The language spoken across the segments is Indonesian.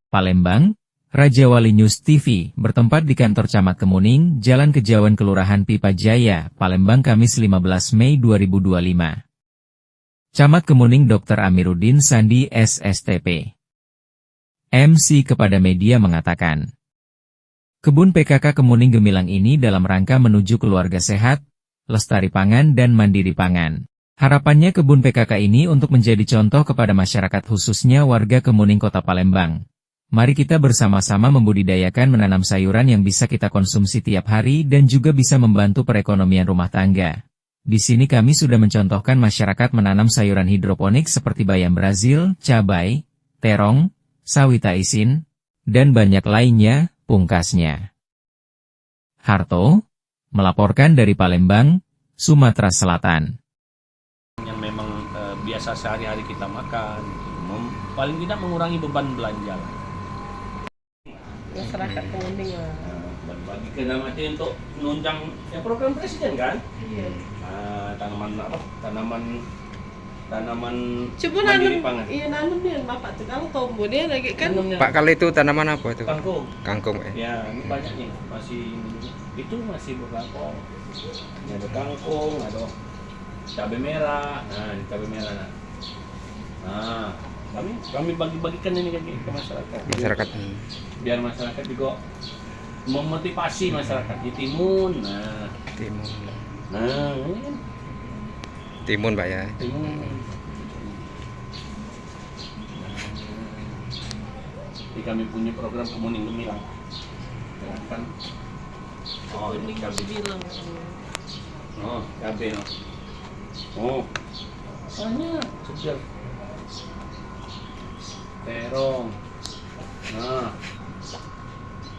Palembang, Raja Wali News TV bertempat di kantor Camat Kemuning, Jalan Kejauhan Kelurahan Pipa Jaya, Palembang, Kamis 15 Mei 2025. Camat Kemuning Dr. Amiruddin Sandi SSTP. MC kepada media mengatakan, Kebun PKK Kemuning Gemilang ini dalam rangka menuju keluarga sehat, lestari pangan dan mandiri pangan. Harapannya kebun PKK ini untuk menjadi contoh kepada masyarakat khususnya warga Kemuning Kota Palembang. Mari kita bersama-sama membudidayakan menanam sayuran yang bisa kita konsumsi tiap hari dan juga bisa membantu perekonomian rumah tangga. Di sini kami sudah mencontohkan masyarakat menanam sayuran hidroponik seperti bayam Brazil, cabai, terong, sawi taisin, dan banyak lainnya, pungkasnya. Harto, melaporkan dari Palembang, Sumatera Selatan. Yang memang biasa sehari-hari kita makan, paling tidak mengurangi beban belanja. Masyarakat Kemuning lah. Bagi ke nanti untuk menunjang ya program presiden kan? Iya. Tanaman apa? Tanaman Coba mandiri nanam, pangan. iya nanam dia bapak tuh kalau tumbuh dia lagi kan. Pak, kalau itu tanaman apa itu? Kangkung. Kangkung Ya, ini banyak nih. Masih beberapa. Ini ada kangkung, ada cabai merah. Nah, ini cabai merah. Nah, kami bagi-bagikan ini ke masyarakat. Masyarakat. Biar masyarakat juga memotivasi masyarakat di Timun. Timun. Ini kan Timun, Pak ya. Timun. Jadi kami punya program Kemuning Gemilang. Ya kan? Oh, ini cabai. Bilang. Oh, cabai. Oh, banyak. Segar. Terong. Nah,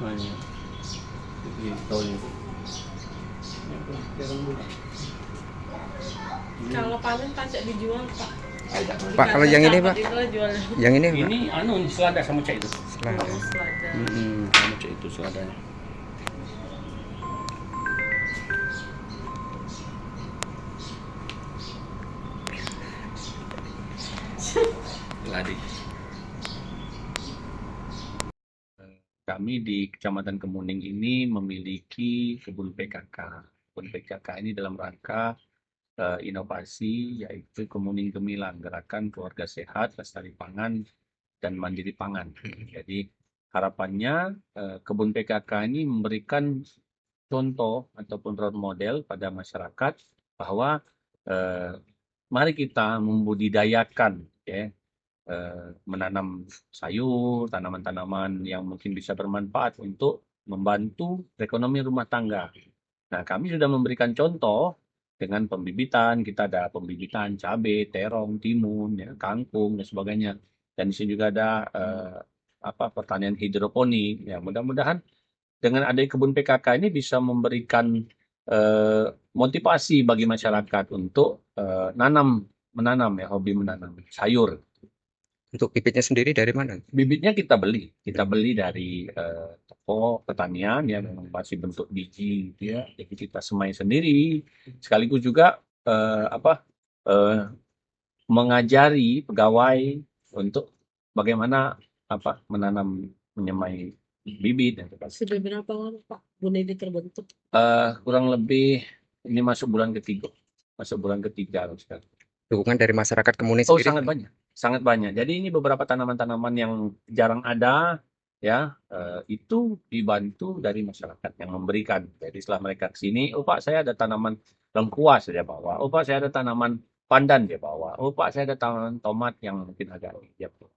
banyak. Gitu ini. Terong dulu. Kalau panen pajak dijual pak. Pak, kalau yang ini, Pak? Jual. Yang ini, Pak? Ini selada sama cek itu. Selada. Selada. Sama cek itu seladanya. Ladi. Kami di Kecamatan Kemuning ini memiliki kebun PKK. Kebun PKK ini dalam rangka inovasi yaitu Kemuning Gemilang, gerakan keluarga sehat, lestari pangan, dan mandiri pangan. Jadi harapannya kebun PKK ini memberikan contoh ataupun role model pada masyarakat bahwa mari kita membudidayakan ya, menanam sayur, tanaman-tanaman yang mungkin bisa bermanfaat untuk membantu ekonomi rumah tangga. Nah, kami sudah memberikan contoh dengan pembibitan. Kita ada pembibitan cabai, terong, timun, ya, kangkung dan sebagainya. Dan di sini juga ada pertanian hidroponik. Ya, mudah-mudahan dengan adanya kebun PKK ini bisa memberikan motivasi bagi masyarakat untuk menanam ya, hobi menanam sayur. Untuk bibitnya sendiri dari mana? Bibitnya kita beli dari toko pertanian ya, memang masih bentuk biji gitu ya. Jadi kita semai sendiri. Sekaligus juga mengajari pegawai untuk bagaimana menanam menyemai bibit dan sebagainya. Sudah berapa lama pak bun ini terbentuk? Kurang lebih ini masuk bulan ketiga sekarang. Dukungan dari masyarakat Kemuning Oh, sendiri? sangat banyak. Jadi ini beberapa tanaman-tanaman yang jarang ada, ya itu dibantu dari masyarakat yang memberikan. Jadi setelah mereka ke sini, oh Pak saya ada tanaman lengkuas dia bawa, oh Pak saya ada tanaman pandan dia bawa, oh Pak saya ada tanaman tomat yang mungkin agak dia bawa.